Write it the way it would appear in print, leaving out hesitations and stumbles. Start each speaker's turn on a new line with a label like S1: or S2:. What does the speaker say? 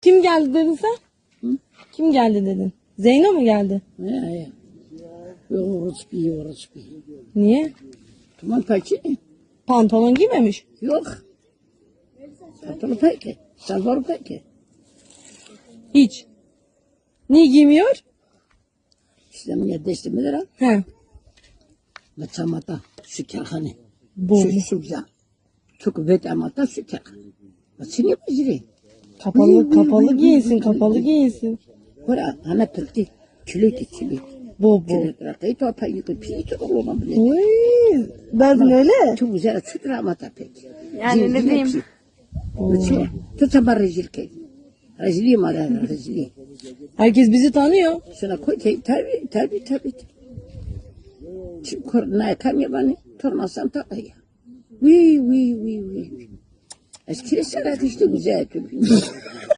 S1: Kim geldi dedin sen?
S2: Hı?
S1: Kim geldi dedin? Zeyno mu geldi?
S2: Ya. Yok orası bir.
S1: Niye?
S2: Tamam peki.
S1: Pantolon giymemiş.
S2: Yok. Pantolon peki. Salvar peki.
S1: Hiç. Niye giymiyor?
S2: İslamiyet destemeler ha.
S1: He.
S2: Maçamata şekerhane.
S1: Bu.
S2: Şu güzel. Çok vetamata şeker. Nasıl yapacağız?
S1: Kapalı giyinsin, kapalı giyinsin.
S2: Ora ana pırtı. Kilo.
S1: Bu.
S2: Kilo topa yıkıp piyito olmam bile.
S1: Uy, derdin öyle.
S2: Çok güzel çıtramata peki.
S3: Yani ne diyeyim?
S2: Nasıl? Tutamar rezilke. Rezili mi ara rezili?
S1: Herkes bizi tanıyor.
S2: Şuna koy tabi. Şimdi kornaya kamya bana tornasan takaya. Wi. Eskili sanat işte güzel.